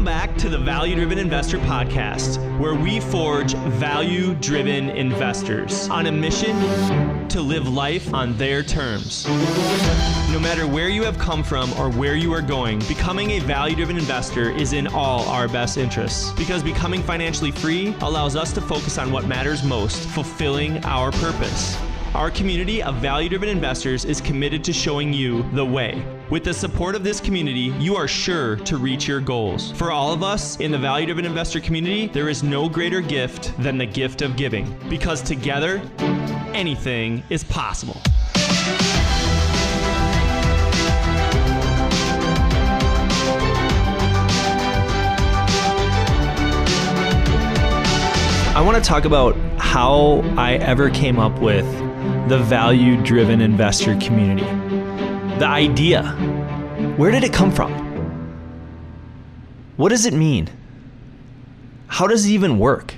back to the Value Driven Investor Podcast, where we forge value-driven investors on a mission to live life on their terms. No matter where you have come from or where you are going, becoming a value-driven investor is in all our best interests, because becoming financially free allows us to focus on what matters most, fulfilling our purpose. Our community of value-driven investors is committed to showing you the way. With the support of this community, you are sure to reach your goals. For all of us in the value-driven investor community, there is no greater gift than the gift of giving, because together, anything is possible. I want to talk about how I ever came up with the value-driven investor community. The idea. Where did it come from? What does it mean? How does it even work?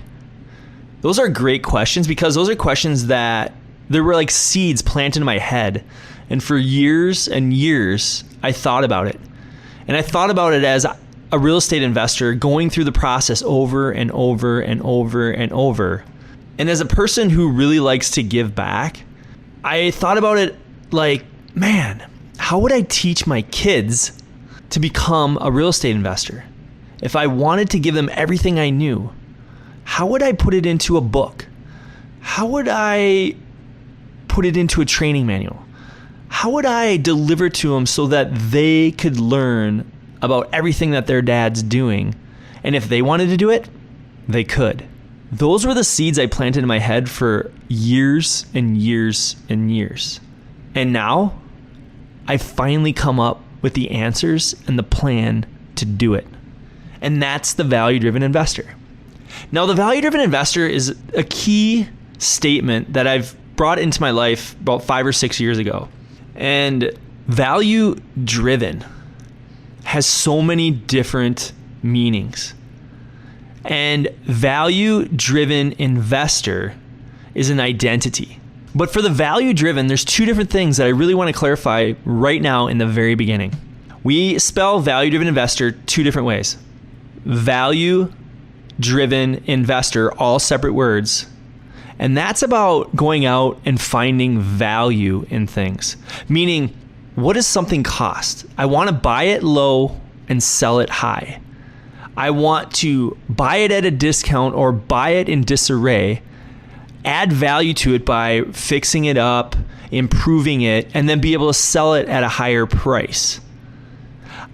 Those are great questions, because those are questions that there were like seeds planted in my head. And for years and years, I thought about it. And I thought about it as a real estate investor, going through the process over and over and over and over. And as a person who really likes to give back, I thought about it like, man, how would I teach my kids to become a real estate investor? If I wanted to give them everything I knew, how would I put it into a book? How would I put it into a training manual? How would I deliver to them so that they could learn about everything that their dad's doing? And if they wanted to do it, they could. Those were the seeds I planted in my head for years and years and years. And now I've finally come up with the answers and the plan to do it. And that's the value-driven investor. Now, the value-driven investor is a key statement that I've brought into my life about 5 or 6 years ago. And value-driven has so many different meanings. And value-driven investor is an identity. But for the value-driven, there's two different things that I really want to clarify right now in the very beginning. We spell value-driven investor two different ways. Value-driven investor, all separate words. And that's about going out and finding value in things. Meaning, what does something cost? I want to buy it low and sell it high. I want to buy it at a discount or buy it in disarray, add value to it by fixing it up, improving it, and then be able to sell it at a higher price.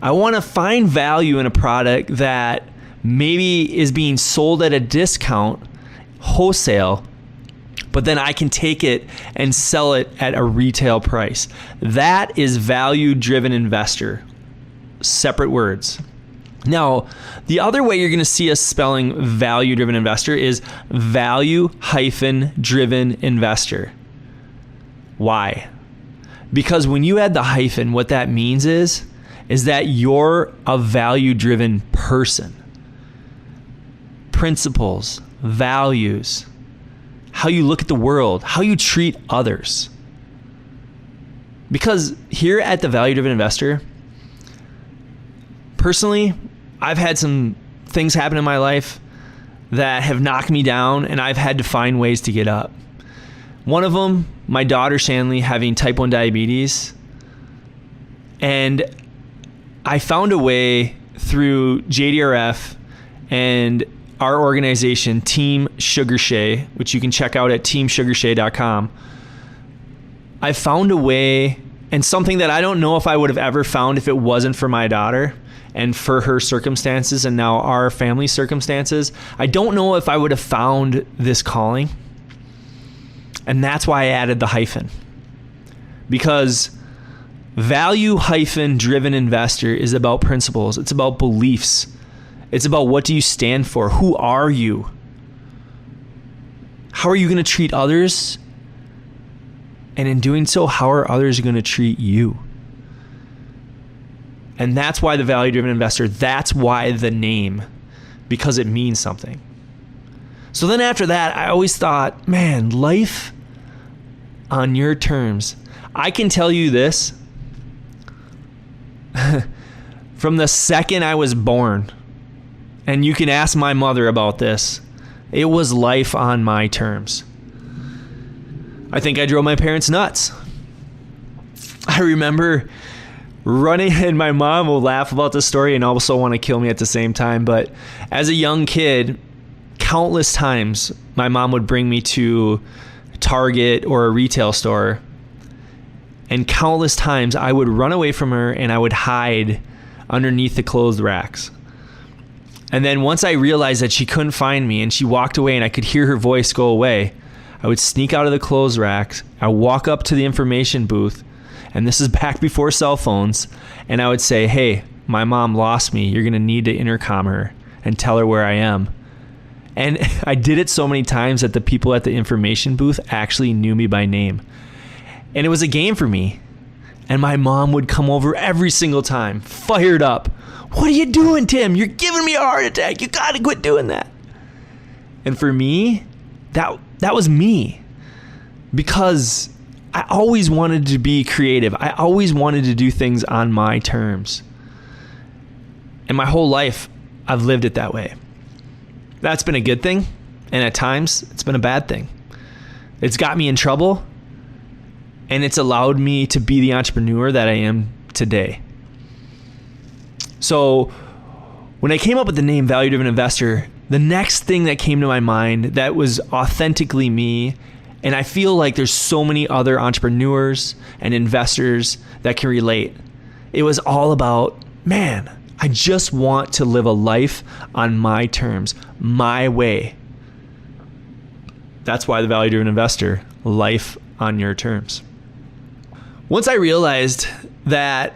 I want to find value in a product that maybe is being sold at a discount, wholesale, but then I can take it and sell it at a retail price. That is value-driven investor. Separate words. Now, the other way you're going to see us spelling value-driven investor is value-driven investor. Why? Because when you add the hyphen, what that means is that you're a value-driven person. Principles, values, how you look at the world, how you treat others. Because here at the Value-Driven Investor, personally, I've had some things happen in my life that have knocked me down, and I've had to find ways to get up. One of them, my daughter Shanley having type 1 diabetes. And I found a way through JDRF and our organization, Team Sugar Shay, which you can check out at teamsugarshay.com. I found a way, and something that I don't know if I would have ever found if it wasn't for my daughter and for her circumstances and now our family circumstances. I don't know if I would have found this calling. And that's why I added the hyphen. Because value-driven investor is about principles. It's about beliefs. It's about what do you stand for? Who are you? How are you going to treat others? And in doing so, how are others going to treat you? And that's why the value-driven investor, that's why the name, because it means something. So then after that, I always thought, man, life on your terms. I can tell you this, from the second I was born, and you can ask my mother about this, it was life on my terms. I think I drove my parents nuts. I remember running, and my mom will laugh about this story and also want to kill me at the same time. But as a young kid, countless times my mom would bring me to Target or a retail store, and countless times I would run away from her and I would hide underneath the clothes racks. And then once I realized that she couldn't find me and she walked away and I could hear her voice go away, I would sneak out of the clothes racks. I would walk up to the information booth, and this is back before cell phones, and I would say, "Hey, my mom lost me. You're going to need to intercom her and tell her where I am." And I did it so many times that the people at the information booth actually knew me by name. And it was a game for me. And my mom would come over every single time, fired up. "What are you doing, Tim? You're giving me a heart attack. You got to quit doing that." And for me, that was me. Because I always wanted to be creative. I always wanted to do things on my terms. And my whole life, I've lived it that way. That's been a good thing, and at times, it's been a bad thing. It's got me in trouble, and it's allowed me to be the entrepreneur that I am today. So when I came up with the name Value Driven Investor, the next thing that came to my mind that was authentically me, and I feel like there's so many other entrepreneurs and investors that can relate, it was all about, man, I just want to live a life on my terms, my way. That's why the Value Driven Investor, life on your terms. Once I realized that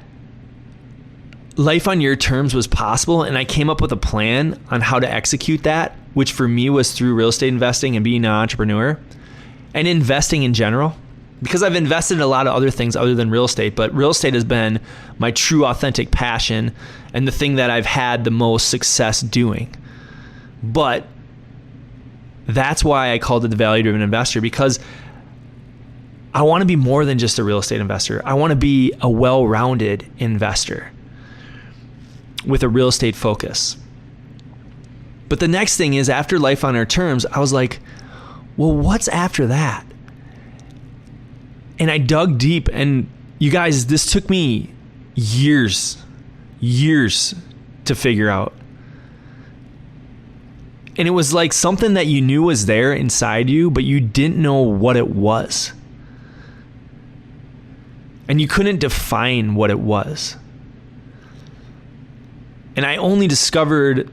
life on your terms was possible, and I came up with a plan on how to execute that, which for me was through real estate investing and being an entrepreneur and investing in general, because I've invested in a lot of other things other than real estate, but real estate has been my true authentic passion and the thing that I've had the most success doing. But that's why I called it the Value Driven Investor, because I want to be more than just a real estate investor. I want to be a well-rounded investor with a real estate focus. But the next thing is, after life on our terms, I was like, well, what's after that? And I dug deep, and you guys, this took me years to figure out. And it was like something that you knew was there inside you, but you didn't know what it was. And you couldn't define what it was. And I only discovered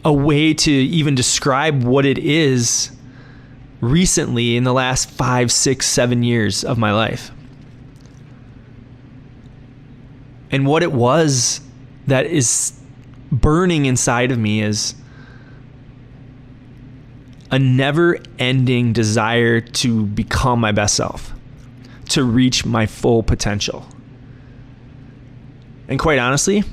a way to even describe what it is recently in the last 5, 6, 7 years of my life. And what it was that is burning inside of me is a never-ending desire to become my best self, to reach my full potential. And quite honestly,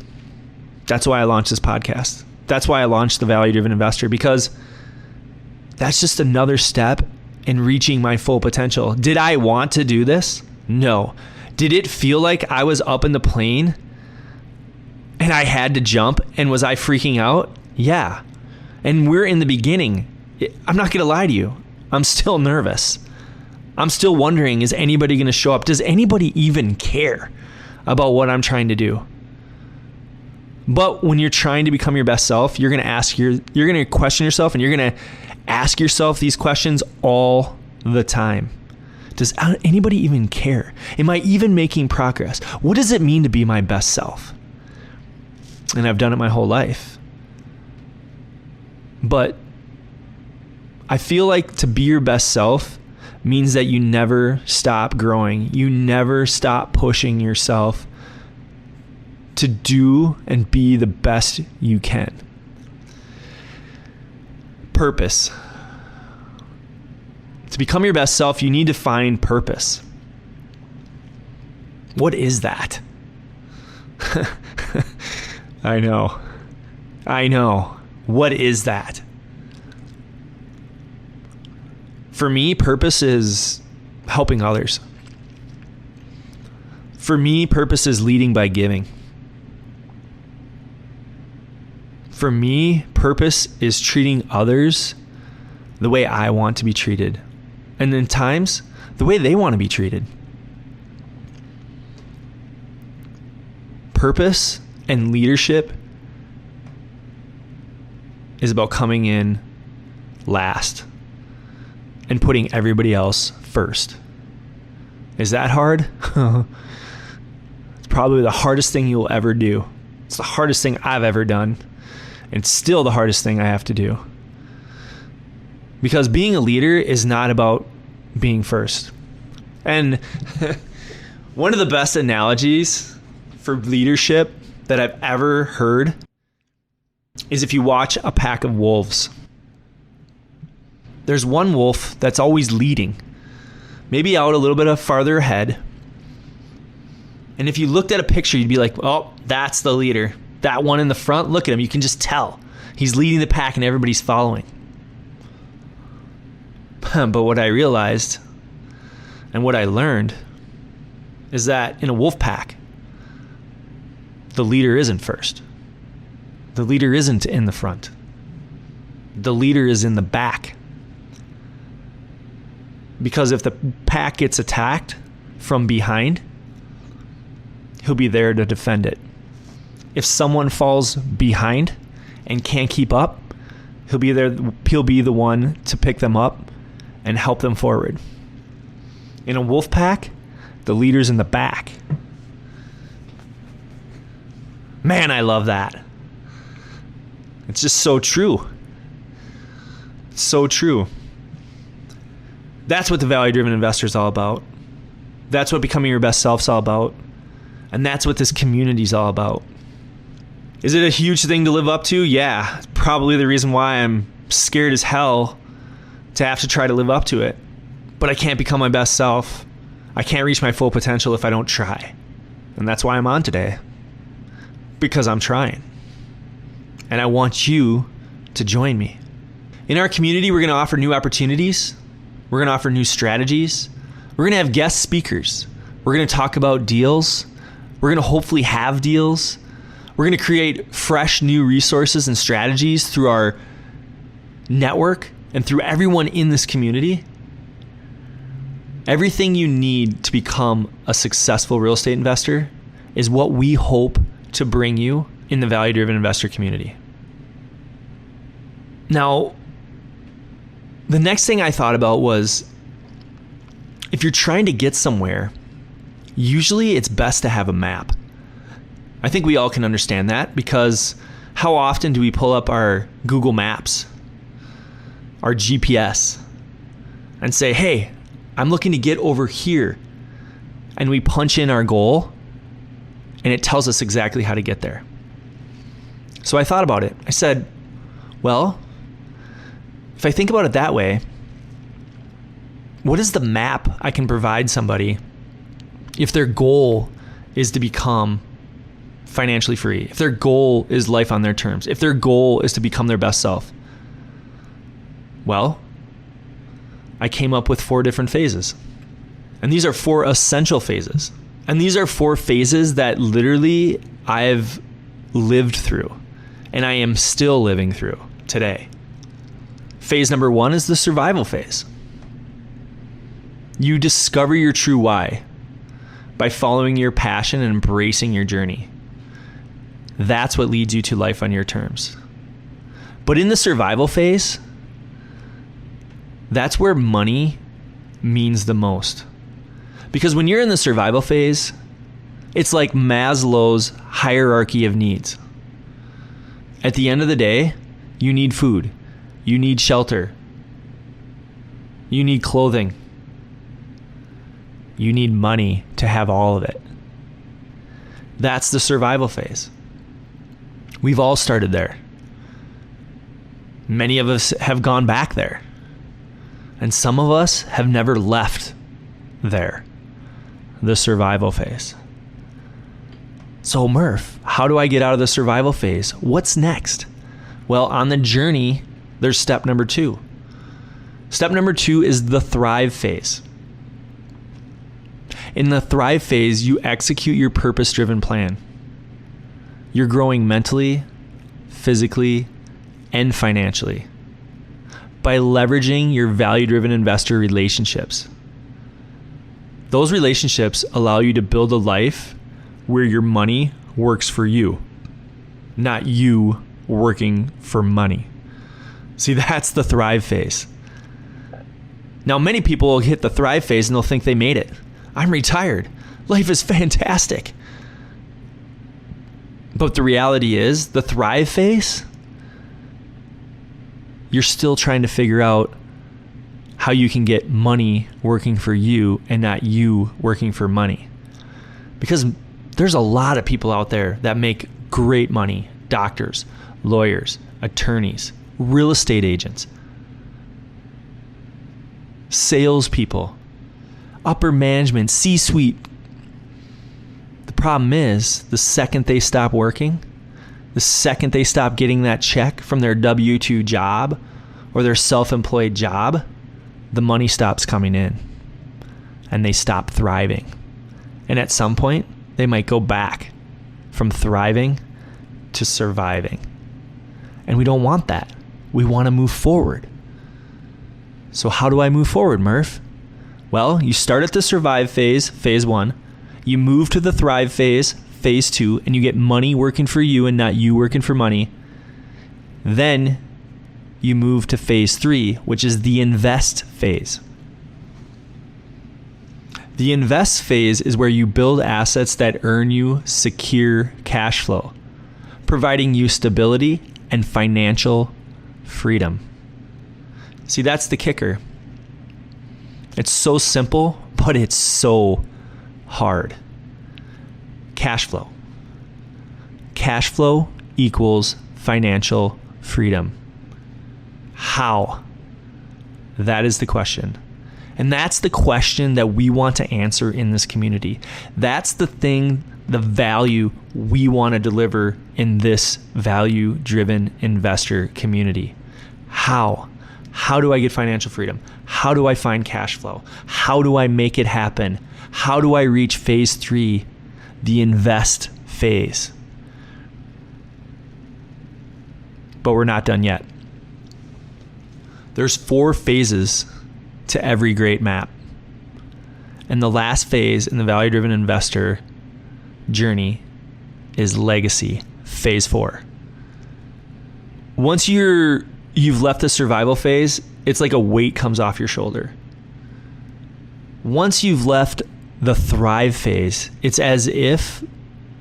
that's why I launched this podcast. That's why I launched the Value Driven Investor, because that's just another step in reaching my full potential. Did I want to do this? No. Did it feel like I was up in the plane and I had to jump, and was I freaking out? Yeah. And we're in the beginning. I'm not going to lie to you. I'm still nervous. I'm still wondering, is anybody going to show up? Does anybody even care about what I'm trying to do? But when you're trying to become your best self, you're going to question yourself, and you're going to ask yourself these questions all the time. Does anybody even care? Am I even making progress? What does it mean to be my best self? And I've done it my whole life. But I feel like to be your best self means that you never stop growing. You never stop pushing yourself to do and be the best you can. Purpose. To become your best self, you need to find purpose. What is that? I know. What is that? For me, purpose is helping others. For me, purpose is leading by giving. For me, purpose is treating others the way I want to be treated. And in times, the way they want to be treated. Purpose and leadership is about coming in last and putting everybody else first. Is that hard? It's probably the hardest thing you'll ever do. It's the hardest thing I've ever done. And it's still the hardest thing I have to do. Because being a leader is not about being first. And one of the best analogies for leadership that I've ever heard is if you watch a pack of wolves. There's one wolf that's always leading, maybe out a little bit farther ahead. And if you looked at a picture, you'd be like, oh, that's the leader. That one in the front, look at him. You can just tell. He's leading the pack and everybody's following. But what I realized and what I learned is that in a wolf pack, the leader isn't first. The leader isn't in the front. The leader is in the back. Because if the pack gets attacked from behind, he'll be there to defend it. If someone falls behind and can't keep up, he'll be there. He'll be the one to pick them up and help them forward. In a wolf pack, the leader's in the back. Man, I love that. It's just so true. So true. That's what the value-driven investor is all about. That's what becoming your best self is all about. And that's what this community is all about. Is it a huge thing to live up to? Yeah. It's probably the reason why I'm scared as hell to have to try to live up to it. But I can't become my best self. I can't reach my full potential if I don't try. And that's why I'm on today. Because I'm trying. And I want you to join me. In our community, we're going to offer new opportunities. We're going to offer new strategies. We're going to have guest speakers. We're going to talk about deals. We're going to hopefully have deals. We're going to create fresh new resources and strategies through our network and through everyone in this community. Everything you need to become a successful real estate investor is what we hope to bring you in the value-driven investor community. Now, the next thing I thought about was, if you're trying to get somewhere, usually it's best to have a map. I think we all can understand that, because how often do we pull up our Google Maps, our GPS, and say, hey, I'm looking to get over here. And we punch in our goal, and it tells us exactly how to get there. So I thought about it. I said, well, if I think about it that way, what is the map I can provide somebody if their goal is to become financially free, if their goal is life on their terms, if their goal is to become their best self? Well, I came up with 4 different phases. And these are 4 essential phases. And these are 4 phases that literally I've lived through and I am still living through today. Phase number 1 is the survival phase. You discover your true why by following your passion and embracing your journey. That's what leads you to life on your terms. But in the survival phase, that's where money means the most. Because when you're in the survival phase, it's like Maslow's hierarchy of needs. At the end of the day, you need food. You need shelter. You need clothing. You need money to have all of it. That's the survival phase. We've all started there. Many of us have gone back there. And some of us have never left there. The survival phase. So Murph, how do I get out of the survival phase? What's next? Well, on the journey, there's step number 2. Step number 2 is the thrive phase. In the thrive phase, you execute your purpose-driven plan. You're growing mentally, physically, and financially by leveraging your value-driven investor relationships. Those relationships allow you to build a life where your money works for you, not you working for money. See, that's the thrive phase. Now, many people will hit the thrive phase and they'll think they made it. I'm retired. Life is fantastic. But the reality is, the thrive phase, you're still trying to figure out how you can get money working for you and not you working for money. Because there's a lot of people out there that make great money. Doctors, lawyers, attorneys, real estate agents, salespeople, upper management, C-suite. The problem is, the second they stop working, the second they stop getting that check from their W-2 job or their self-employed job, the money stops coming in and they stop thriving. And at some point, they might go back from thriving to surviving. And we don't want that. We want to move forward. So how do I move forward, Murph? Well, you start at the survive phase, phase 1. You move to the thrive phase, phase 2, and you get money working for you and not you working for money. Then you move to phase 3, which is the invest phase. The invest phase is where you build assets that earn you secure cash flow, providing you stability and financial freedom. See, that's the kicker. It's so simple, but it's so hard. Cash flow. Cash flow equals financial freedom. How? That is the question. And that's the question that we want to answer in this community. That's the thing, the value we want to deliver in this value-driven investor community. How? How do I get financial freedom? How do I find cash flow? How do I make it happen? How do I reach phase 3, the invest phase? But we're not done yet. There's 4 phases to every great map. And the last phase in the value-driven investor journey is legacy, phase 4. Once you've left the survival phase, it's like a weight comes off your shoulder. Once you've left the thrive phase, it's as if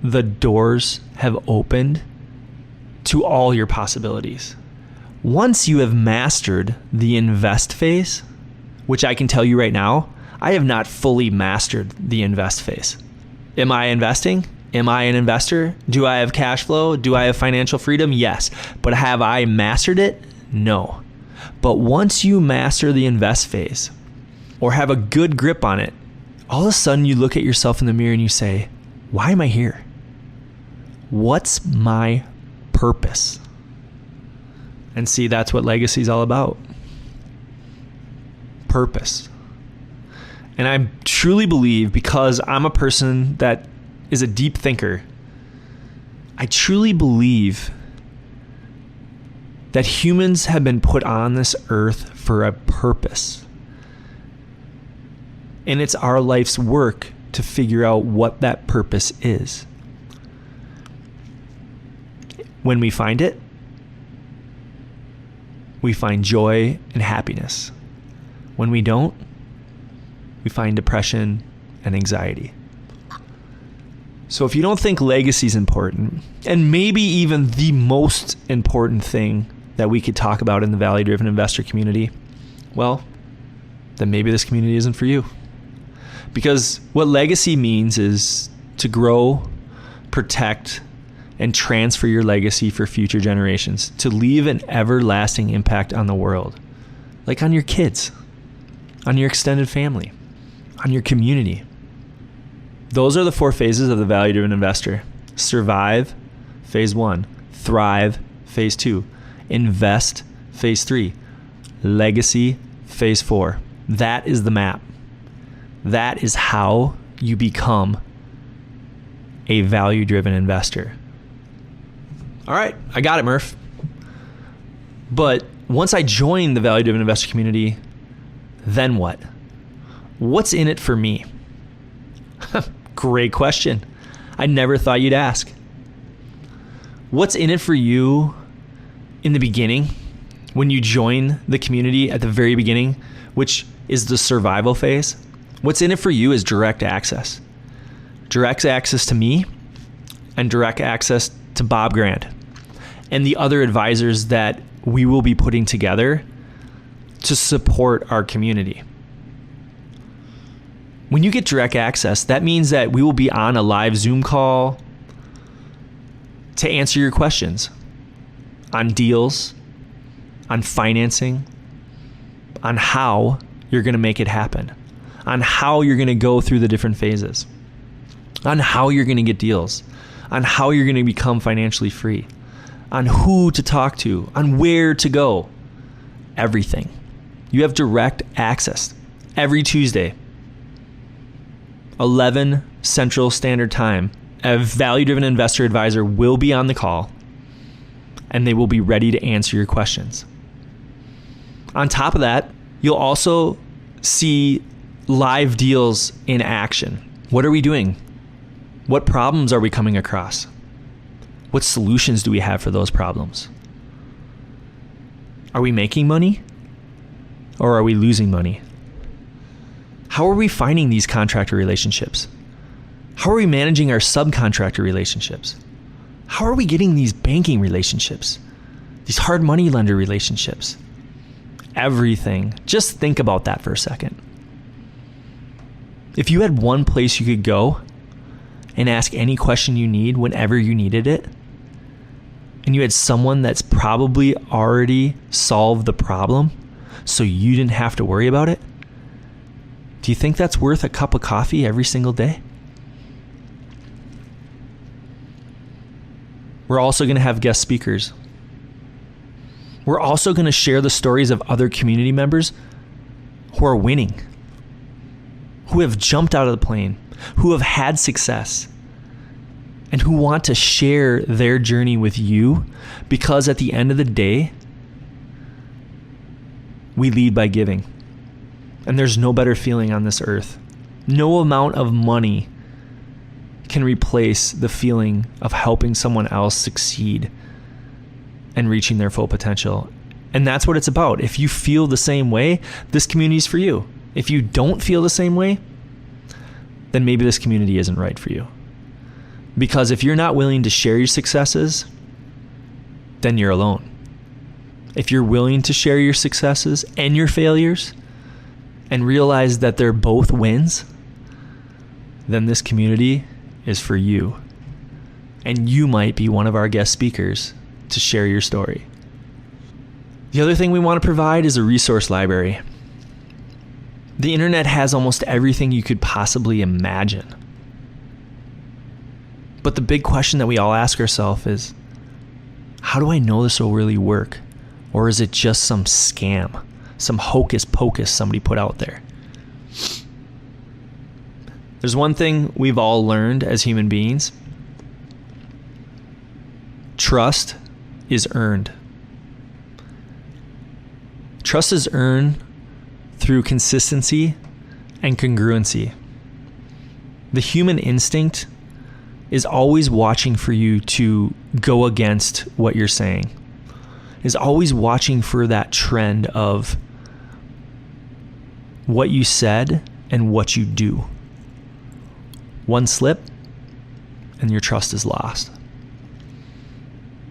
the doors have opened to all your possibilities. Once you have mastered the invest phase, which I can tell you right now, I have not fully mastered the invest phase. Am I investing? Am I an investor? Do I have cash flow? Do I have financial freedom? Yes. But have I mastered it? No. But once you master the invest phase or have a good grip on it, all of a sudden you look at yourself in the mirror and you say, why am I here? What's my purpose? And see, that's what legacy is all about. Purpose. And I truly believe, because I'm a person that is a deep thinker, I truly believe that humans have been put on this earth for a purpose. And it's our life's work to figure out what that purpose is. When we find it, we find joy and happiness. When we don't, we find depression and anxiety. So if you don't think legacy is important, and maybe even the most important thing that we could talk about in the value-driven investor community, well, then maybe this community isn't for you. Because what legacy means is to grow, protect, and transfer your legacy for future generations, to leave an everlasting impact on the world, like on your kids, on your extended family, on your community. Those are the 4 phases of the value-driven investor. Survive, phase 1. Thrive, phase 2. Invest, phase 3. Legacy, phase 4. That is the map. That is how you become a value-driven investor. All right, I got it, Murph. But once I join the value-driven investor community, then what? What's in it for me? Great question. I never thought you'd ask. What's in it for you in the beginning, when you join the community at the very beginning, which is the survival phase? What's in it for you is direct access. Direct access to me and direct access to Bob Grant and the other advisors that we will be putting together to support our community. When you get direct access, that means that we will be on a live Zoom call to answer your questions on deals, on financing, on how you're going to make it happen, on how you're going to go through the different phases, on how you're going to get deals, on how you're going to become financially free, on who to talk to, on where to go, everything. You have direct access every Tuesday, 11 Central Standard Time. A value-driven investor advisor will be on the call and they will be ready to answer your questions. On top of that, you'll also see live deals in action. What are we doing? What problems are we coming across? What solutions do we have for those problems? Are we making money or are we losing money? How are we finding these contractor relationships? How are we managing our subcontractor relationships? How are we getting these banking relationships? These hard money lender relationships? Everything. Just think about that for a second. If you had one place you could go and ask any question you need whenever you needed it, and you had someone that's probably already solved the problem so you didn't have to worry about it, do you think that's worth a cup of coffee every single day? We're also going to have guest speakers. We're also going to share the stories of other community members who are winning, who have jumped out of the plane, who have had success, and who want to share their journey with you, because at the end of the day, we lead by giving. And there's no better feeling on this earth. No amount of money can replace the feeling of helping someone else succeed and reaching their full potential. And that's what it's about. If you feel the same way, this community is for you. If you don't feel the same way, then maybe this community isn't right for you. Because if you're not willing to share your successes, then you're alone. If you're willing to share your successes and your failures and realize that they're both wins, then this community is for you. And you might be one of our guest speakers to share your story. The other thing we want to provide is a resource library. The internet has almost everything you could possibly imagine. But the big question that we all ask ourselves is, how do I know this will really work? Or is it just some scam, some hocus pocus somebody put out there? There's one thing we've all learned as human beings. Trust is earned. Trust is earned through consistency and congruency. The human instinct is always watching for you to go against what you're saying, is always watching for that trend of what you said and what you do. One slip and your trust is lost.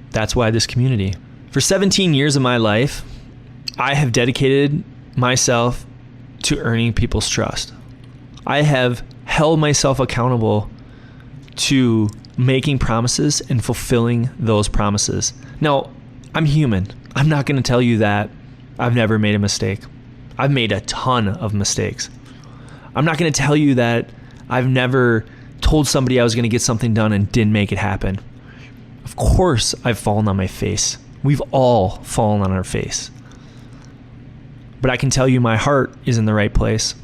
That's why this community. For 17 years of my life, I have dedicated myself to earning people's trust. I have held myself accountable to making promises and fulfilling those promises. Now, I'm human. I'm not going to tell you that I've never made a mistake. I've made a ton of mistakes. I'm not going to tell you that I've never told somebody I was going to get something done and didn't make it happen. Of course, I've fallen on my face. We've all fallen on our face. But I can tell you my heart is in the right place.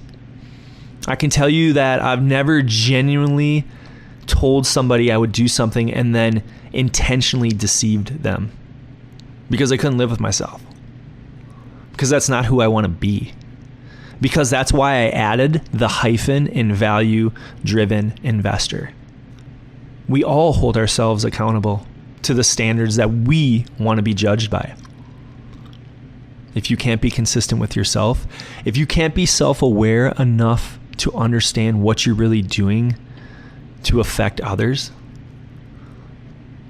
I can tell you that I've never genuinely told somebody I would do something and then intentionally deceived them because I couldn't live with myself. Because that's not who I want to be. Because that's why I added the hyphen in value-driven investor. We all hold ourselves accountable to the standards that we want to be judged by. If you can't be consistent with yourself, if you can't be self-aware enough to understand what you're really doing to affect others,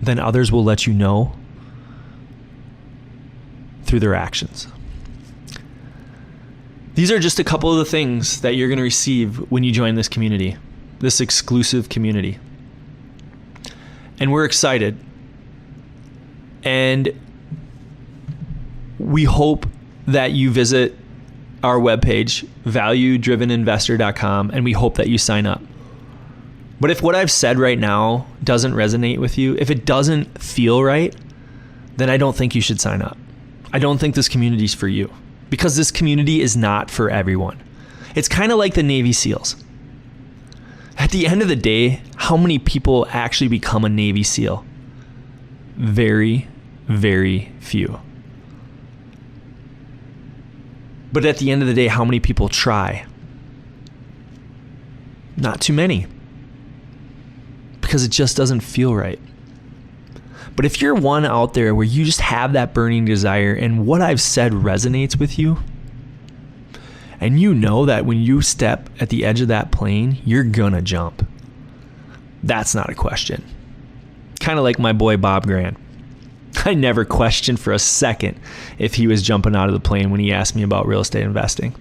then others will let you know through their actions. These are just a couple of the things that you're going to receive when you join this community, this exclusive community. And we're excited. And we hope that you visit our webpage, valuedriveninvestor.com, and we hope that you sign up. But if what I've said right now doesn't resonate with you, if it doesn't feel right, then I don't think you should sign up. I don't think this community is for you. Because this community is not for everyone. It's kind of like the Navy SEALs. At the end of the day, how many people actually become a Navy SEAL? Very, very few. But at the end of the day, how many people try? Not too many. Because it just doesn't feel right. But if you're one out there where you just have that burning desire and what I've said resonates with you, and you know that when you step at the edge of that plane, you're gonna jump. That's not a question. Kind of like my boy Bob Grant. I never questioned for a second if he was jumping out of the plane when he asked me about real estate investing.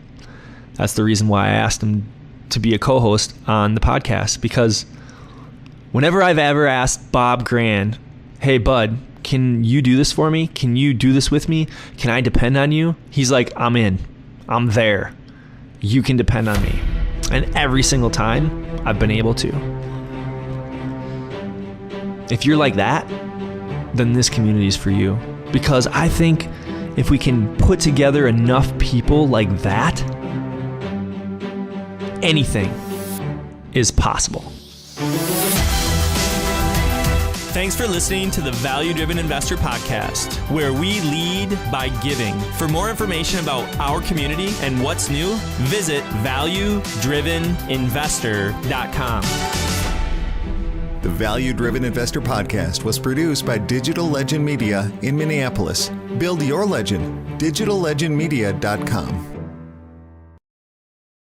That's the reason why I asked him to be a co-host on the podcast, because whenever I've ever asked Bob Grant, hey, bud, can you do this for me? Can you do this with me? Can I depend on you? He's like, I'm in. I'm there. You can depend on me. And every single time, I've been able to. If you're like that, then this community is for you. Because I think if we can put together enough people like that, anything is possible. Thanks for listening to the Value Driven Investor Podcast, where we lead by giving. For more information about our community and what's new, visit valuedriveninvestor.com. The Value Driven Investor Podcast was produced by Digital Legend Media in Minneapolis. Build your legend, digitallegendmedia.com.